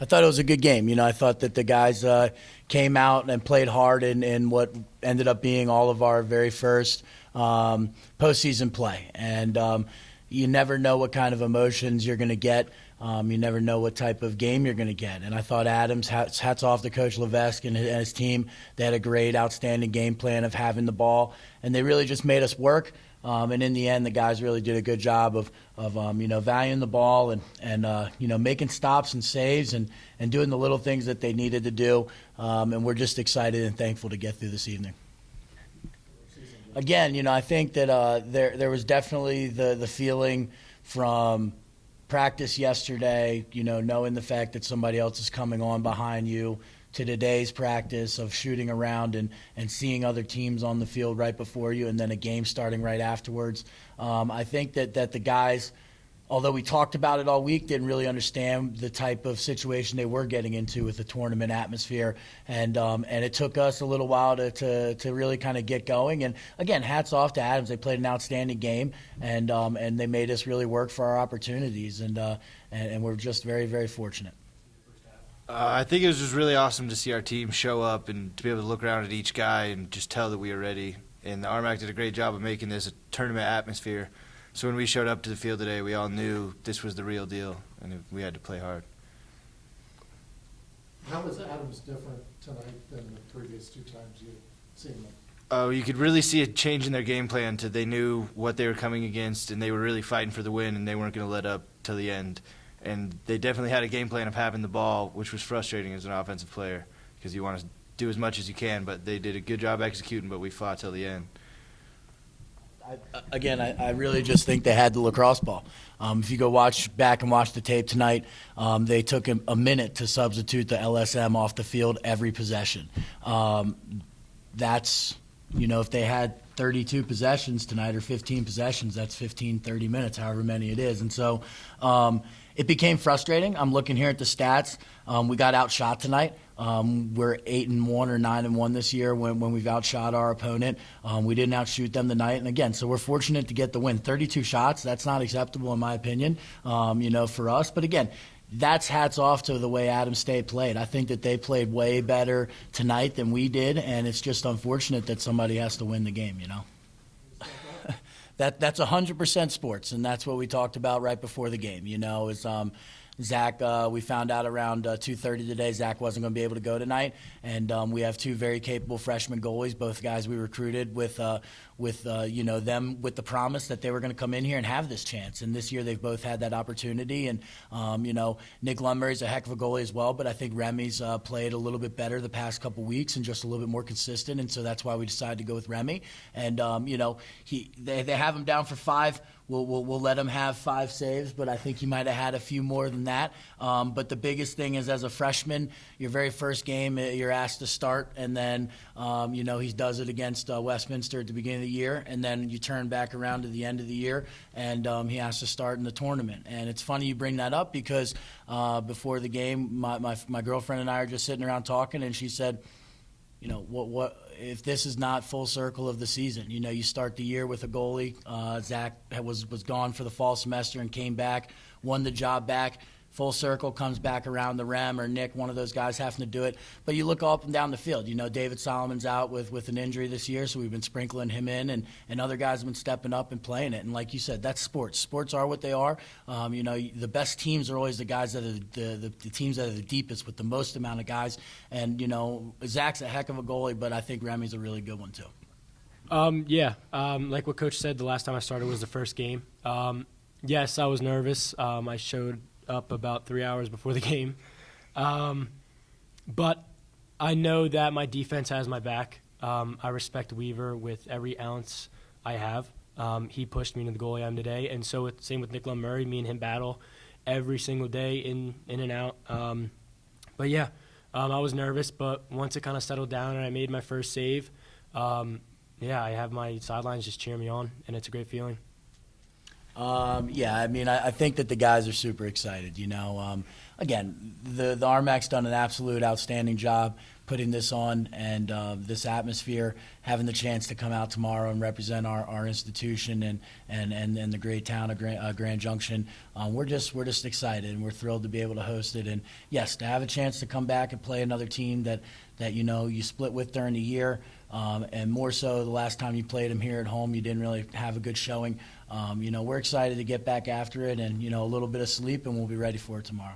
I thought it was a good game. I thought that the guys came out and played hard in what ended up being all of our very first postseason play. And you never know what kind of emotions you're going to get. You never know what type of game you're going to get. And I thought Adams, hats off to Coach Levesque and his team. They had a great, outstanding game plan of having the ball, and they really just made us work. And in the end, the guys really did a good job of valuing the ball and making stops and saves and doing the little things that they needed to do. And we're just excited and thankful to get through this evening. Again, I think that there was definitely the feeling from practice yesterday, knowing the fact that somebody else is coming on behind you, to today's practice of shooting around and seeing other teams on the field right before you and then a game starting right afterwards. I think that the guys, although we talked about it all week, didn't really understand the type of situation they were getting into with the tournament atmosphere. And it took us a little while to really kind of get going. And, again, hats off to Adams. They played an outstanding game, and they made us really work for our opportunities. And we're just very, very fortunate. I think it was just really awesome to see our team show up and to be able to look around at each guy and just tell that we are ready. And the RMAC did a great job of making this a tournament atmosphere. So when we showed up to the field today, we all knew this was the real deal, and we had to play hard. How was Adams different tonight than the previous two times you've seen them? You could really see a change in their game plan. They knew what they were coming against, and they were really fighting for the win, and they weren't going to let up till the end. And they definitely had a game plan of having the ball, which was frustrating as an offensive player because you want to do as much as you can, but they did a good job executing, but we fought till the end. I really just think they had the lacrosse ball. If you go back and watch the tape tonight, they took a minute to substitute the LSM off the field every possession. That's, if they had 32 possessions tonight or 15 possessions, that's 15, 30 minutes, however many it is. And so it became frustrating. I'm looking here at the stats. We got outshot tonight. We're 8-1 or 9-1 this year when we've outshot our opponent. We didn't outshoot them tonight, and again, so we're fortunate to get the win. 32 shots, that's not acceptable in my opinion, for us. But again, that's hats off to the way Adams State played. I think that they played way better tonight than we did, and it's just unfortunate that somebody has to win the game. That's 100% sports, and that's what we talked about right before the game. Zach, we found out around 2:30 today Zach wasn't going to be able to go tonight, and we have two very capable freshman goalies, both guys we recruited with them with the promise that they were going to come in here and have this chance. And this year they've both had that opportunity. And Nick Lumberry's a heck of a goalie as well, but I think Remi's played a little bit better the past couple weeks and just a little bit more consistent, and so that's why we decided to go with Remi. And they have him down for 5. We'll let him have 5 saves, but I think he might have had a few more than that. But the biggest thing is, as a freshman, your very first game, you're asked to start, and then he does it against Westminster at the beginning of the year, and then you turn back around to the end of the year, and he has to start in the tournament. And it's funny you bring that up because before the game, my girlfriend and I are just sitting around talking, and she said, what if this is not full circle of the season? You start the year with a goalie. Zach was gone for the fall semester and came back, won the job back. Full circle, comes back around the Rem or Nick, one of those guys having to do it. But you look up and down the field. David Solomon's out with an injury this year, so we've been sprinkling him in, and other guys have been stepping up and playing it. And like you said, that's sports. Sports are what they are. The best teams are always the guys that are the teams that are the deepest with the most amount of guys. And, Zach's a heck of a goalie, but I think Remi's a really good one too. Like what Coach said, the last time I started was the first game. Yes, I was nervous. I showed up about 3 hours before the game. But I know that my defense has my back. I respect Weaver with every ounce I have. He pushed me to the goalie I am today, and so same with Nick Murray. Me and him battle every single day in and out. I was nervous, but once it kind of settled down and I made my first save, I have my sidelines just cheer me on, and it's a great feeling. I think that the guys are super excited. Again, the RMAC's done an absolute outstanding job putting this on and this atmosphere, having the chance to come out tomorrow and represent our institution and the great town of Grand Junction. We're just excited, and we're thrilled to be able to host it. And yes, to have a chance to come back and play another team that you split with during the year, and more so the last time you played them here at home, you didn't really have a good showing. We're excited to get back after it, and a little bit of sleep, and we'll be ready for it tomorrow.